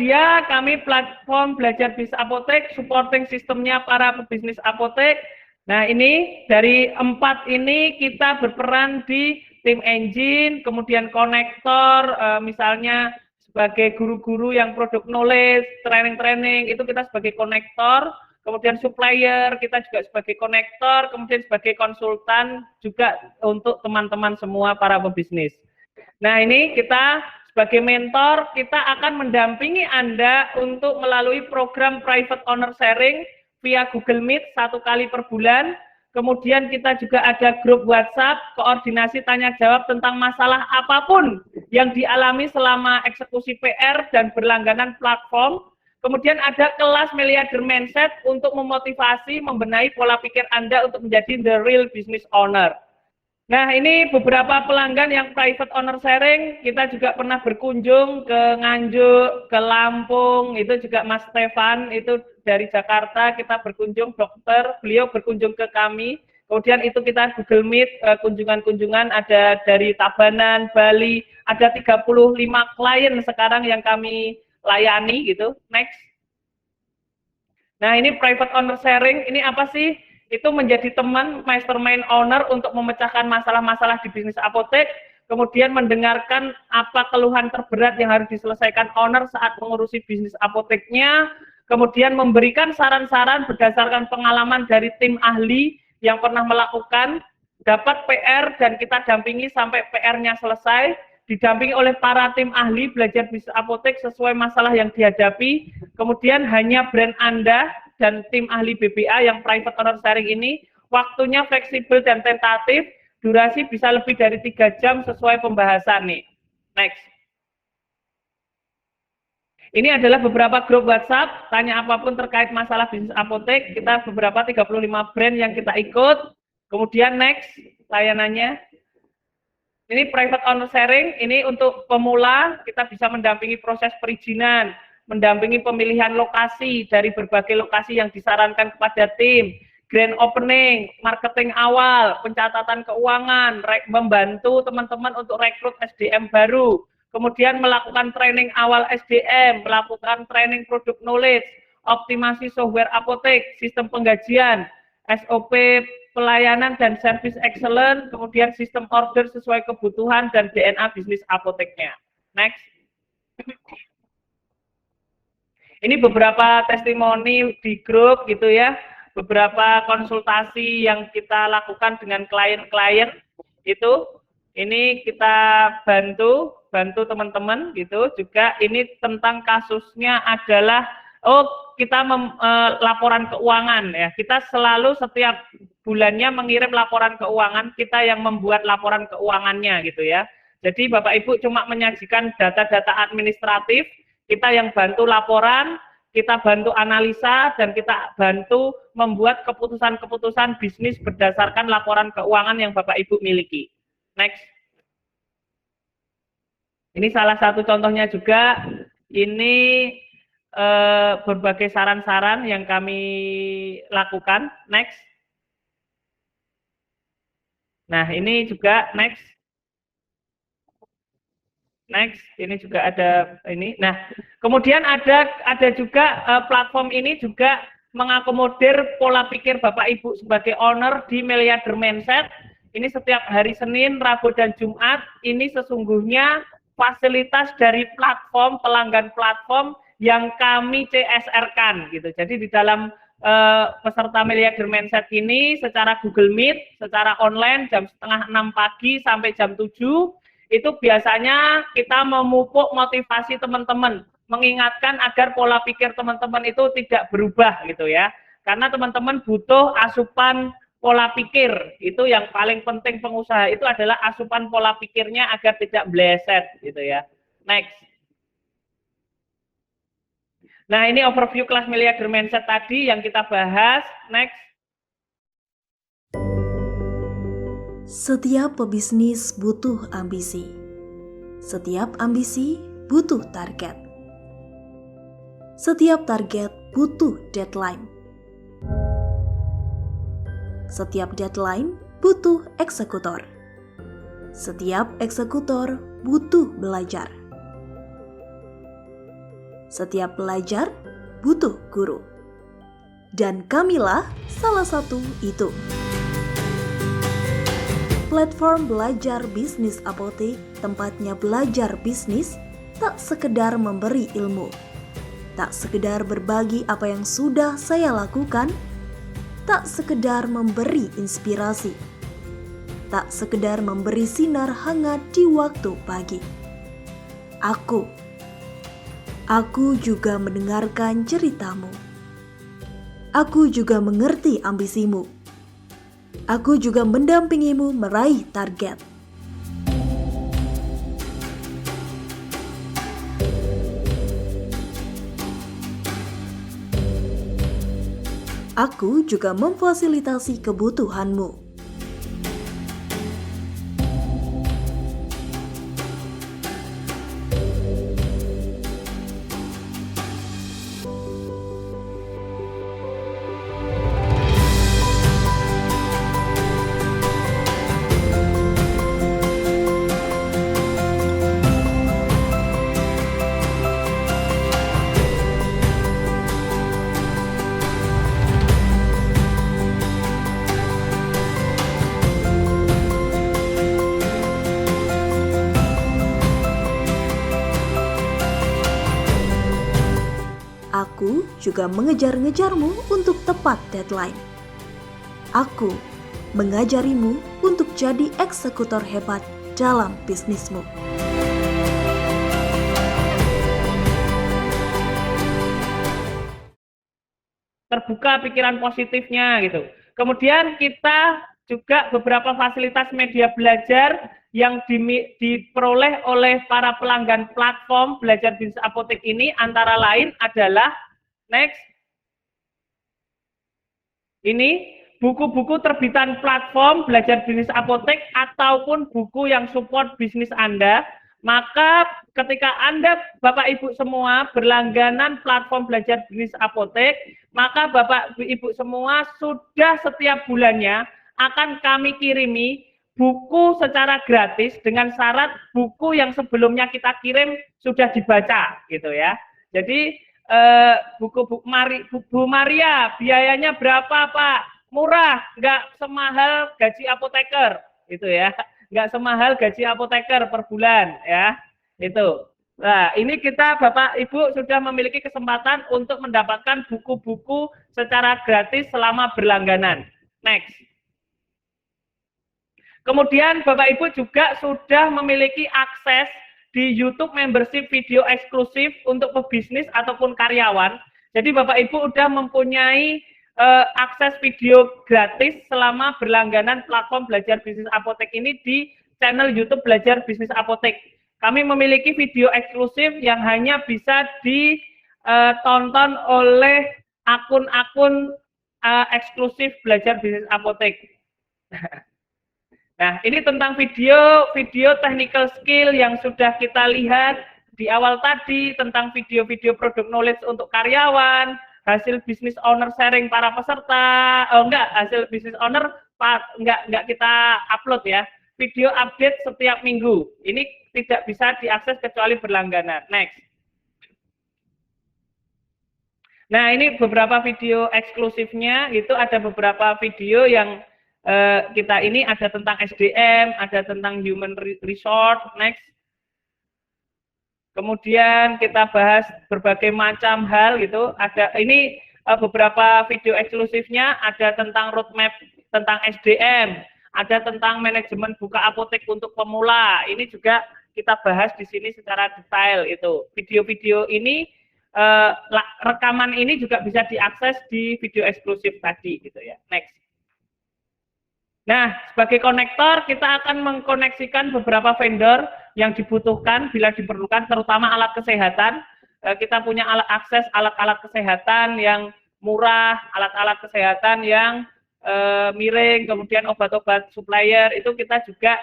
tersedia kami platform belajar bisnis apotek, supporting sistemnya para pebisnis apotek. Nah, ini dari 4 ini kita berperan di tim engine, kemudian konektor, misalnya sebagai guru-guru yang produk knowledge, training-training, itu kita sebagai konektor, kemudian supplier, kita juga sebagai konektor, kemudian sebagai konsultan juga untuk teman-teman semua para pebisnis. Nah, ini kita sebagai mentor, kita akan mendampingi Anda untuk melalui program private owner sharing via Google Meet 1 kali per bulan. Kemudian kita juga ada grup WhatsApp, koordinasi tanya jawab tentang masalah apapun yang dialami selama eksekusi PR dan berlangganan platform. Kemudian ada kelas Milliarder Mindset untuk memotivasi, membenahi pola pikir Anda untuk menjadi the real business owner. Nah, ini beberapa pelanggan yang private owner sharing. Kita juga pernah berkunjung ke Nganjuk, ke Lampung, itu juga Mas Stefan, itu dari Jakarta, kita berkunjung, dokter, beliau berkunjung ke kami. Kemudian itu kita Google Meet, kunjungan-kunjungan ada dari Tabanan, Bali, ada 35 klien sekarang yang kami layani gitu. Next. Nah, ini private owner sharing, ini apa sih? Itu menjadi teman mastermind owner untuk memecahkan masalah-masalah di bisnis apotek, kemudian mendengarkan apa keluhan terberat yang harus diselesaikan owner saat mengurusi bisnis apoteknya, kemudian memberikan saran-saran berdasarkan pengalaman dari tim ahli yang pernah melakukan, dapat PR dan kita dampingi sampai PR-nya selesai, didampingi oleh para tim ahli belajar bisnis apotek sesuai masalah yang dihadapi, kemudian hanya brand Anda dan tim ahli BBA yang private owner sharing ini, waktunya fleksibel dan tentatif, durasi bisa lebih dari 3 jam sesuai pembahasan nih. Next. Ini adalah beberapa grup WhatsApp, tanya apapun terkait masalah bisnis apotek, kita beberapa 35 brand yang kita ikut, kemudian next, layanannya. Ini private owner sharing, ini untuk pemula, kita bisa mendampingi proses perizinan, mendampingi pemilihan lokasi dari berbagai lokasi yang disarankan kepada tim, grand opening, marketing awal, pencatatan keuangan, membantu teman-teman untuk rekrut SDM baru, kemudian melakukan training awal SDM, melakukan training produk knowledge, optimasi software apotek, sistem penggajian, SOP pelayanan dan service excellent, kemudian sistem order sesuai kebutuhan dan DNA bisnis apoteknya. Next. Ini beberapa testimoni di grup gitu ya, beberapa konsultasi yang kita lakukan dengan klien-klien itu, ini kita bantu teman-teman gitu. Juga ini tentang kasusnya adalah, kita laporan keuangan ya, kita selalu setiap bulannya mengirim laporan keuangan, kita yang membuat laporan keuangannya gitu ya. Jadi Bapak Ibu cuma menyajikan data-data administratif, kita yang bantu laporan, kita bantu analisa, dan kita bantu membuat keputusan-keputusan bisnis berdasarkan laporan keuangan yang Bapak Ibu miliki. Next. Ini salah satu contohnya juga, ini berbagai saran-saran yang kami lakukan. Next. Nah, ini juga next. Next, ini juga ada ini. Nah, kemudian ada juga platform ini juga mengakomodir pola pikir Bapak Ibu sebagai owner di Milliarder Mindset. Ini setiap hari Senin, Rabu, dan Jumat. Ini sesungguhnya fasilitas dari platform, pelanggan platform yang kami CSR-kan gitu. Jadi di dalam peserta Milliarder Mindset ini secara Google Meet, secara online jam 5:30 pagi sampai jam 7, itu biasanya kita memupuk motivasi teman-teman, mengingatkan agar pola pikir teman-teman itu tidak berubah gitu ya. Karena teman-teman butuh asupan pola pikir, itu yang paling penting pengusaha itu adalah asupan pola pikirnya agar tidak bleset gitu ya. Next. Nah, ini overview kelas Milliarder Mindset tadi yang kita bahas. Next. Setiap pebisnis butuh ambisi. Setiap ambisi butuh target. Setiap target butuh deadline. Setiap deadline butuh eksekutor. Setiap eksekutor butuh belajar. Setiap pelajar butuh guru. Dan kamilah salah satu itu. Platform belajar bisnis apotek, tempatnya belajar bisnis, tak sekedar memberi ilmu, tak sekedar berbagi apa yang sudah saya lakukan, tak sekedar memberi inspirasi, tak sekedar memberi sinar hangat di waktu pagi. Aku juga mendengarkan ceritamu. Aku juga mengerti ambisimu. Aku juga mendampingimu meraih target. Aku juga memfasilitasi kebutuhanmu. Aku juga mengejar-ngejarmu untuk tepat deadline. Aku mengajarimu untuk jadi eksekutor hebat dalam bisnismu. Terbuka pikiran positifnya gitu. Kemudian kita juga beberapa fasilitas media belajar yang diperoleh oleh para pelanggan platform belajar bisnis apotek ini antara lain adalah ini buku-buku terbitan platform belajar bisnis apotek ataupun buku yang support bisnis Anda. Maka ketika Anda Bapak Ibu semua berlangganan platform belajar bisnis apotek, maka Bapak Ibu semua sudah setiap bulannya akan kami kirimi buku secara gratis dengan syarat buku yang sebelumnya kita kirim sudah dibaca gitu ya. Jadi Bu Maria biayanya berapa Pak? Murah, nggak semahal gaji apoteker gitu ya, nggak semahal gaji apoteker per bulan ya itu. Nah ini kita Bapak Ibu sudah memiliki kesempatan untuk mendapatkan buku-buku secara gratis selama berlangganan. Next. Kemudian Bapak Ibu juga sudah memiliki akses di YouTube membership video eksklusif untuk pebisnis ataupun karyawan. Jadi Bapak Ibu sudah mempunyai akses video gratis selama berlangganan platform belajar bisnis apotek ini di channel YouTube Belajar Bisnis Apotek. Kami memiliki video eksklusif yang hanya bisa ditonton oleh akun-akun eksklusif Belajar Bisnis Apotek. Nah, ini tentang video technical skill yang sudah kita lihat di awal tadi, tentang video-video product knowledge untuk karyawan, hasil business owner sharing para peserta, hasil business owner enggak kita upload ya, video update setiap minggu. Ini tidak bisa diakses kecuali berlangganan. Next. Nah, ini beberapa video eksklusifnya, itu ada beberapa video yang kita ini ada tentang SDM, ada tentang human resource, next. Kemudian kita bahas berbagai macam hal gitu. Ada ini beberapa video eksklusifnya, ada tentang roadmap tentang SDM, ada tentang manajemen buka apotek untuk pemula. Ini juga kita bahas di sini secara detail itu. Video-video ini rekaman ini juga bisa diakses di video eksklusif tadi gitu ya. Next. Nah, sebagai konektor kita akan mengkoneksikan beberapa vendor yang dibutuhkan bila diperlukan, terutama alat kesehatan. Kita punya akses alat-alat kesehatan yang murah, alat-alat kesehatan yang miring, kemudian obat-obat supplier, itu kita juga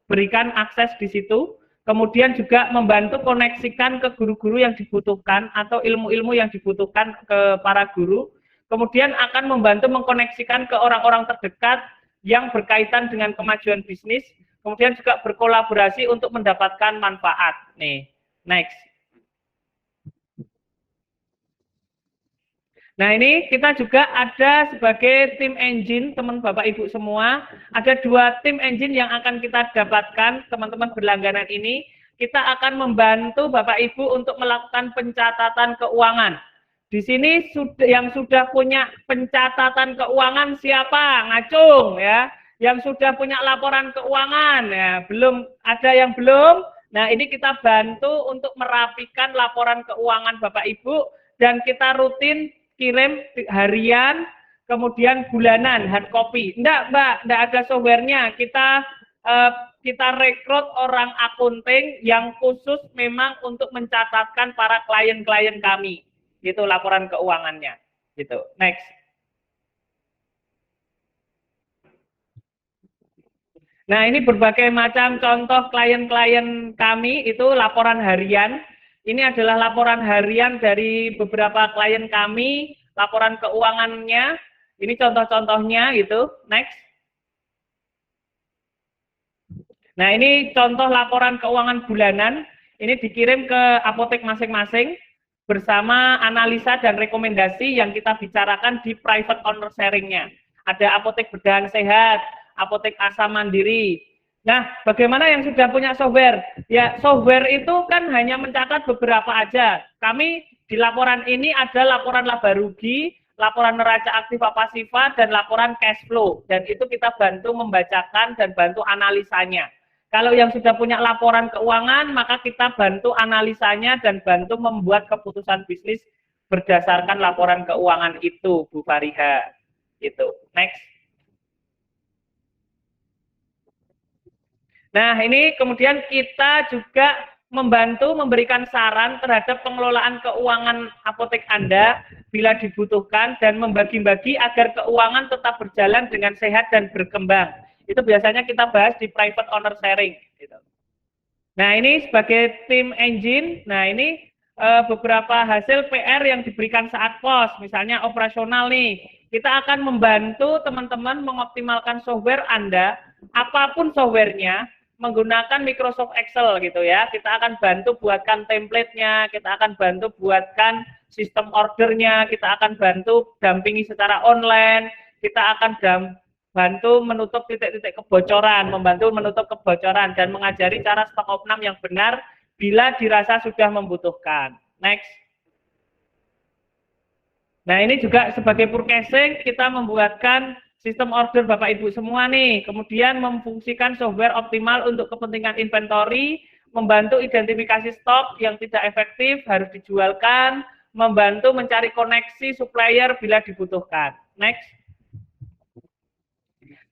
berikan akses di situ. Kemudian juga membantu koneksikan ke guru-guru yang dibutuhkan atau ilmu-ilmu yang dibutuhkan ke para guru. Kemudian akan membantu mengkoneksikan ke orang-orang terdekat yang berkaitan dengan kemajuan bisnis, kemudian juga berkolaborasi untuk mendapatkan manfaat. Nih, next. Nah, ini kita juga ada sebagai tim engine, teman Bapak Ibu semua. Ada 2 tim engine yang akan kita dapatkan, teman-teman berlangganan ini. Kita akan membantu Bapak Ibu untuk melakukan pencatatan keuangan. Di sini yang sudah punya pencatatan keuangan siapa? Ngacung ya. Yang sudah punya laporan keuangan ya, belum ada yang belum. Nah, ini kita bantu untuk merapikan laporan keuangan Bapak Ibu dan kita rutin kirim harian, kemudian bulanan hard copy. Enggak, Mbak, enggak ada softwarenya. Kita rekrut orang akunting yang khusus memang untuk mencatatkan para klien-klien kami. Gitu laporan keuangannya. Gitu. Next. Nah, ini berbagai macam contoh klien-klien kami itu laporan harian. Ini adalah laporan harian dari beberapa klien kami, laporan keuangannya. Ini contoh-contohnya gitu. Next. Nah, ini contoh laporan keuangan bulanan. Ini dikirim ke apotek masing-masing bersama analisa dan rekomendasi yang kita bicarakan di private owner sharing-nya. Ada apotek Bedah Sehat, apotek Asa Mandiri. Nah, bagaimana yang sudah punya software? Ya, software itu kan hanya mencatat beberapa aja. Kami di laporan ini ada laporan laba rugi, laporan neraca aktiva pasifa, dan laporan cash flow. Dan itu kita bantu membacakan dan bantu analisanya. Kalau yang sudah punya laporan keuangan, maka kita bantu analisanya dan bantu membuat keputusan bisnis berdasarkan laporan keuangan itu, Bu Fariha. Gitu. Next. Nah, ini kemudian kita juga membantu memberikan saran terhadap pengelolaan keuangan apotek Anda bila dibutuhkan dan membagi-bagi agar keuangan tetap berjalan dengan sehat dan berkembang. Itu biasanya kita bahas di private owner sharing. Gitu. Nah, ini sebagai tim engine, nah ini beberapa hasil PR yang diberikan saat pos, misalnya operasional nih. Kita akan membantu teman-teman mengoptimalkan software Anda, apapun softwarenya, menggunakan Microsoft Excel gitu ya. Kita akan bantu buatkan template-nya, kita akan bantu buatkan sistem ordernya, kita akan bantu dampingi secara online, kita akan bantu menutup titik-titik kebocoran, membantu menutup kebocoran, dan mengajari cara stok opnam yang benar bila dirasa sudah membutuhkan. Next. Nah, ini juga sebagai purchasing, kita membuatkan sistem order Bapak Ibu semua nih, kemudian memfungsikan software optimal untuk kepentingan inventory, membantu identifikasi stok yang tidak efektif harus dijualkan, membantu mencari koneksi supplier bila dibutuhkan. Next.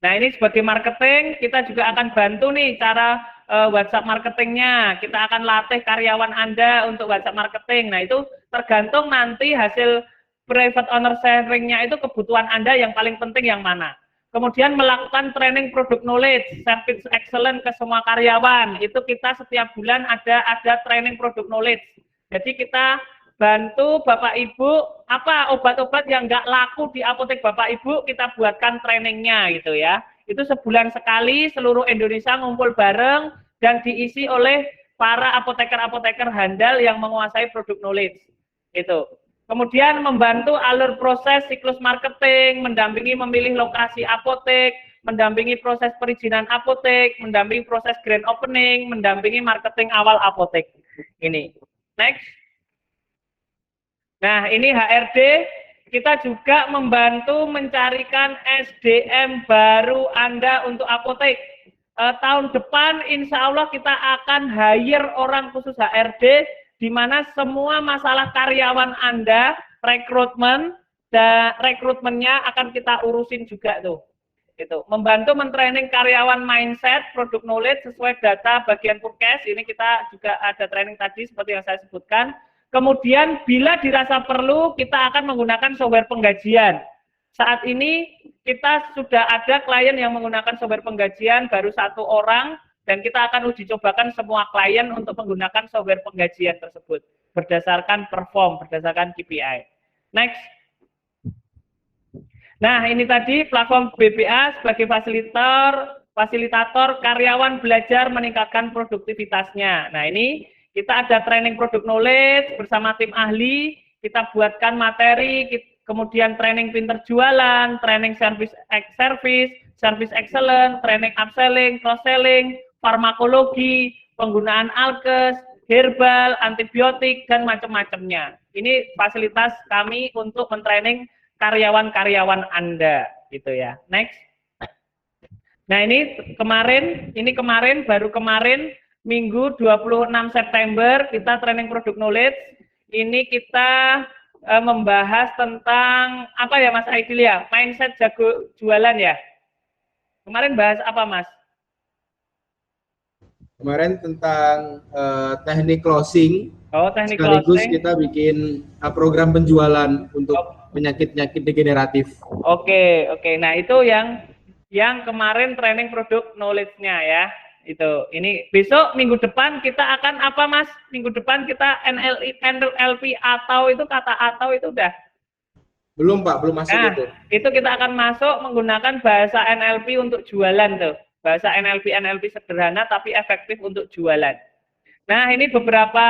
Nah, ini sebagai marketing, kita juga akan bantu nih cara WhatsApp marketingnya. Kita akan latih karyawan Anda untuk WhatsApp marketing. Nah, itu tergantung nanti hasil private owner sharing-nya itu kebutuhan Anda yang paling penting yang mana. Kemudian melakukan training product knowledge, service excellence ke semua karyawan. Itu kita setiap bulan ada training product knowledge. Jadi kita bantu Bapak Ibu, apa obat-obat yang nggak laku di apotek Bapak Ibu, kita buatkan trainingnya gitu ya. Itu sebulan sekali, seluruh Indonesia ngumpul bareng dan diisi oleh para apoteker-apoteker handal yang menguasai product knowledge. Itu. Kemudian membantu alur proses siklus marketing, mendampingi memilih lokasi apotek, mendampingi proses perizinan apotek, mendampingi proses grand opening, mendampingi marketing awal apotek. Ini. Next. Nah, ini HRD, kita juga membantu mencarikan SDM baru Anda untuk apotek. Tahun depan insya Allah kita akan hire orang khusus HRD, di mana semua masalah karyawan Anda, rekrutmen, dan rekrutmennya akan kita urusin juga tuh. Gitu. Membantu mentraining karyawan mindset, product knowledge sesuai data bagian purchase. Ini kita juga ada training tadi seperti yang saya sebutkan. Kemudian bila dirasa perlu, kita akan menggunakan software penggajian. Saat ini kita sudah ada klien yang menggunakan software penggajian, baru 1 orang, dan kita akan uji cobakan semua klien untuk menggunakan software penggajian tersebut berdasarkan perform, berdasarkan KPI. Next. Nah, ini tadi platform BPA sebagai fasilitator karyawan belajar meningkatkan produktivitasnya. Nah, ini kita ada training product knowledge bersama tim ahli, kita buatkan materi, kemudian training pinter jualan, training service excellent, training upselling, cross selling, farmakologi, penggunaan alkes, herbal, antibiotik, dan macam-macamnya. Ini fasilitas kami untuk mentraining karyawan-karyawan Anda, gitu ya. Next. Nah, baru kemarin Minggu 26 September kita training product knowledge. Ini kita membahas tentang apa ya Mas Aidil ya? Mindset jago jualan ya. Kemarin bahas apa Mas? Kemarin tentang teknik closing. Oh, teknik sekaligus closing. Kita bikin program penjualan untuk penyakit-penyakit degeneratif. Oke. Nah, itu yang kemarin training produk knowledge-nya ya. Itu. Ini besok minggu depan kita akan apa Mas? Minggu depan kita NLP atau itu kata atau itu udah? Belum Pak, belum masuk itu. Itu kita akan masuk menggunakan bahasa NLP untuk jualan tuh. Bahasa NLP sederhana tapi efektif untuk jualan. Nah, ini beberapa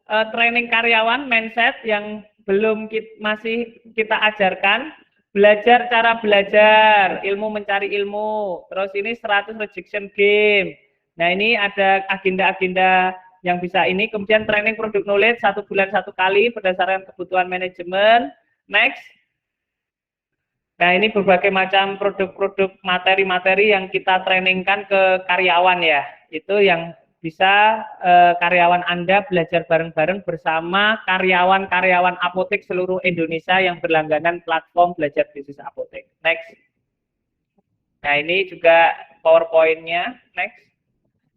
training karyawan mindset yang belum masih kita ajarkan. Belajar cara belajar, ilmu mencari ilmu. Terus ini 100 rejection game. Nah, ini ada agenda-agenda yang bisa ini. Kemudian training product knowledge 1 bulan 1 kali berdasarkan kebutuhan manajemen. Next. Nah, ini berbagai macam produk-produk materi-materi yang kita trainingkan ke karyawan ya. Itu yang bisa karyawan Anda belajar bareng-bareng bersama karyawan-karyawan apotek seluruh Indonesia yang berlangganan platform belajar bisnis apotek. Next. Nah, ini juga PowerPoint-nya. Next.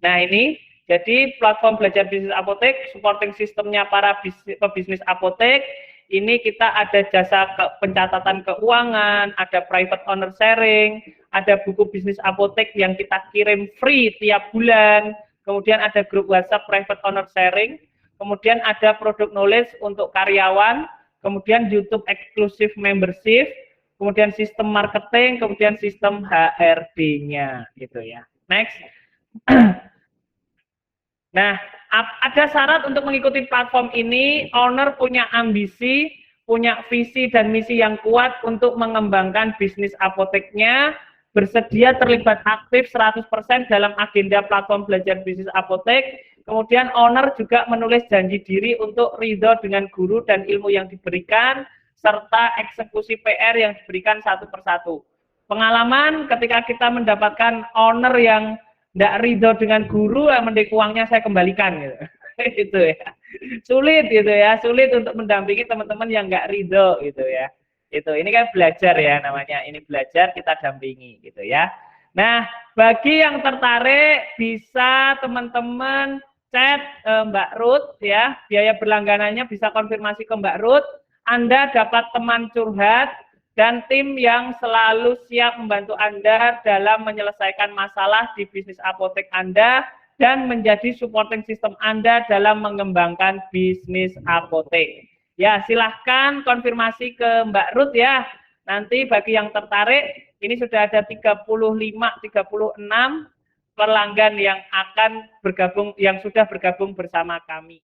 Nah, ini jadi platform belajar bisnis apotek, supporting sistemnya para pebisnis apotek. Ini kita ada jasa pencatatan keuangan, ada private owner sharing, ada buku bisnis apotek yang kita kirim free tiap bulan. Kemudian ada grup WhatsApp private owner sharing, kemudian ada product knowledge untuk karyawan, kemudian YouTube eksklusif membership, kemudian sistem marketing, kemudian sistem HRD-nya gitu ya. Next. Nah, ada syarat untuk mengikuti platform ini, owner punya ambisi, punya visi dan misi yang kuat untuk mengembangkan bisnis apoteknya, bersedia terlibat aktif 100% dalam agenda platform belajar bisnis apotek. Kemudian owner juga menulis janji diri untuk ridho dengan guru dan ilmu yang diberikan, serta eksekusi PR yang diberikan satu persatu. Pengalaman ketika kita mendapatkan owner yang tidak ridho dengan guru, mending uangnya saya kembalikan gitu. Itu ya. Sulit gitu ya, sulit untuk mendampingi teman-teman yang nggak ridho gitu ya. Itu ini kan belajar ya namanya, ini belajar kita dampingi gitu ya. Nah, bagi yang tertarik bisa teman-teman chat Mbak Ruth ya, biaya berlangganannya bisa konfirmasi ke Mbak Ruth. Anda dapat teman curhat dan tim yang selalu siap membantu Anda dalam menyelesaikan masalah di bisnis apotek Anda dan menjadi supporting system Anda dalam mengembangkan bisnis apotek. Ya, silahkan konfirmasi ke Mbak Ruth ya. Nanti bagi yang tertarik, ini sudah ada 36 pelanggan yang akan bergabung, yang sudah bergabung bersama kami.